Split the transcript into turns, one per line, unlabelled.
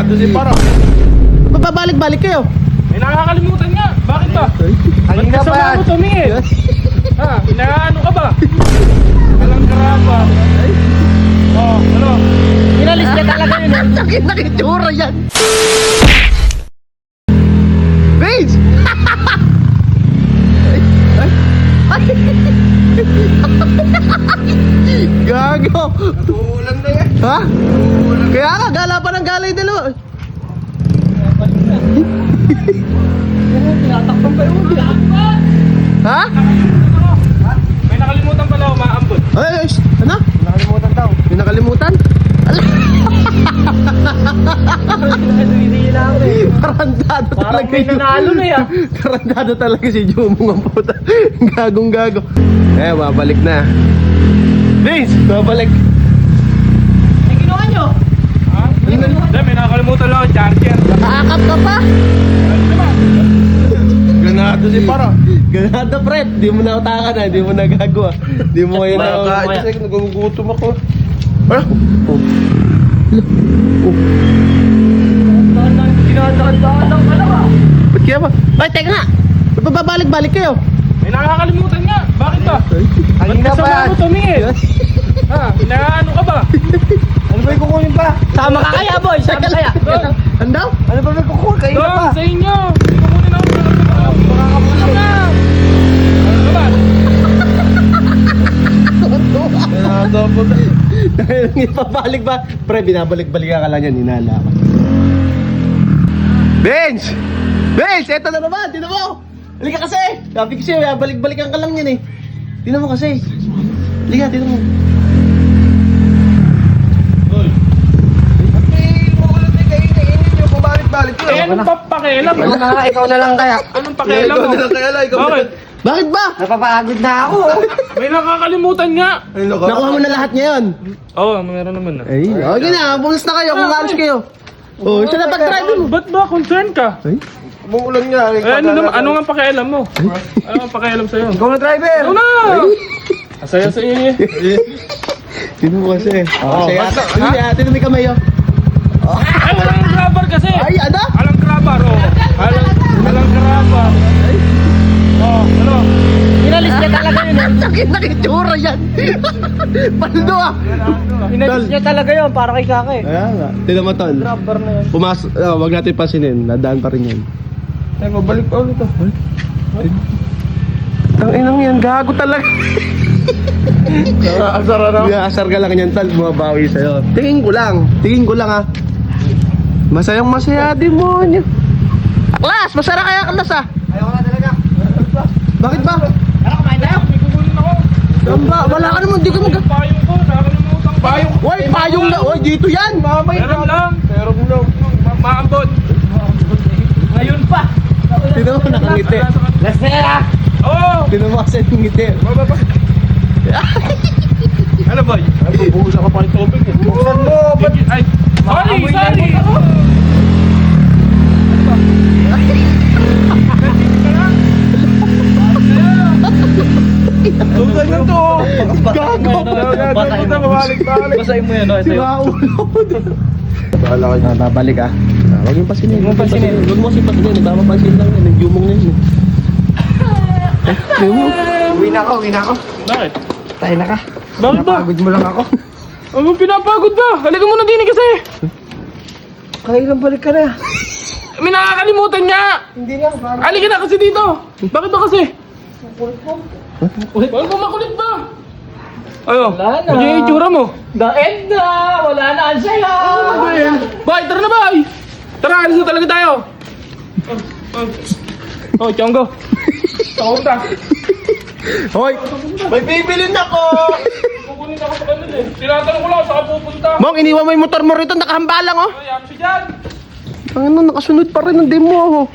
Ganado si Paro.
Babalik-balik kayo.
May nakakalimutan nga. Bakit ba?
Kanina pa yan.
Ba't kasama mo tumingin? Ha? Inaano ka ba? Walang karapa. Oh, ano?
Inalis niya talaga yun. Sakit na kitsura yan. Bates! Gago!
Uulan na yan.
Ha? Kaya nga, gala pa ng gala yung dalawa.
Tinatakpan pa yun.
Ha?
May nakalimutan pala umaambot.
Ay, ano?
Nakalimutan daw.
May nakalimutan?
Hindi na ako eh.
Karandado
Parang
talaga
may nanalo na yan.
Karandado talaga si Jumong ang puta. Gagong-gago. Eh, babalik na. Vince, babalik.
Ay, ginawa nyo.
Ha? Hindi, may nakalimutan lang ang charger.
Nakakap ka pa.
Ano naman?
Ganado si Paro. Ganado, Fred. Di mo na utakan na. Di mo na gagawa. Di mo kayo na...
Makakain
kasi nagugutom ako. Ano? Oh.
Ginadaan-daan ka lang ah.
Ba't kaya ba? Ay, teka nga. Ba't ba babalik-balik kayo?
May nakakalimutan nga. Bakit ba? Ba't
Kanina pa
kasama
yan.
mo tumingin? Ha? Inaano ka ba?
Ano ba yung kukunin pa? Sama ka kaya boy, sama kaya.
Ano daw?
Ano ba yung kukunin? Kayo na pa.
Doon, sa inyo. Hindi ko muna ako. Makakamulang na. Ano ba?
Ganado po na. Dahil ipabalik ba? Pre, binabalik-balikan ka lang yan. Hinala ka. Benz! Benz! Eto na naman! Tinan mo! Halika kasi! Sabi kasi, balik-balikan ka lang yan eh. Tinan mo kasi. Halika, tinan mo.
Eh, anong papakialam?
Ikaw na lang kaya.
Anong pakialam mo? Bakit?
Bakit ba?
Napapagod na ako.
May nakakalimutan nga.
Nakuha mo na lahat ngayon.
Oo, meron naman na.
Ay, okay na. Pulis na kayo kung alis kayo. Oh, ito na pag-drive mo.
Ba't ba? Concern ka?
Ay,
Umuulan nga.
Eh, ano nga pakialam mo? Ano nga pakialam sa'yo?
Ikaw na driver.
Ikaw na! Asaya sa inyo.
tinan mo kasi.
Oh,
Kasi
basta, ha?
Hindi, tinan mo yung kamay oh.
Ay, walang grabber kasi!
Ay, ano?
Alang grabber, oh. Alang grabber. Oh, ano?
Inalis niya talaga yun.
Sakit na kitsura yan. Paldo ah.
Inalis niya talaga yun para kay Kaka eh.
Kaya nga. Tinan mo tol.
Rubber na yun.
Wag natin pasinin. Nadaan pa rin yan.
Ay, babalik pa ulit ah.
Ang inang yan, gago talaga.
Asar ano?
Asar ka lang yan tal, bumabawi sa'yo. Tingin ko lang ah. Masayang masaya demonyo. Aklas, masara kaya aklas ah.
Ayaw na talaga.
Bakit ba?
Tara, kumain tayo.
May kukunin ako.
Samba, wala ka naman, di ka mag...
Payong ko, nakakalimutan ko. Payong?
Uy, payong na, uy, dito yan.
Meron lang. Maambot.
Ngayon pa.
Tinan mo, nakangiti.
Lasera.
Oo!
Tinan mo kasi ngiti.
Baba. Ano ba? Bubuhusan ka pa ng tubig.
Buksan mo. Ba't
Ay, sorry! Buksan na to!
Gago.
Balik.
Basahin mo yan.
Si Raulo. Bahala ka. Babalik ah. Huwag yung pasinin. Huwag mo kasi pasinin. Nagpapapansin lang yan. Nagjumong na yun.
Uwi na ako.
Bakit?
Tayo na ka.
Bakit ba?
Napagod mo lang ako.
Ano pinapagod ba? Halika mo na din kasi!
Kailan balik ka na?
May nakakalimutan nga!
Hindi lang.
Halika na kasi dito! Bakit ba kasi? Kulit ba? Makulit ba? Ayo,
Wala na.
ano yung itsura mo?
The end na! Wala na ang saya!
Bay, tara na bay! Tara, alis na talaga tayo! Oh, Chonggo! Taon ta!
Hoy, may bibilin ako.
Kukunin ako sa kanila eh. Tinatanong ko lang saan pupunta.
Mong, iniwan mo yung motor mo rito. Nakahambalang oh.
Ay, ano siya dyan?
Ano, nakasunod pa rin. Hindi mo oh.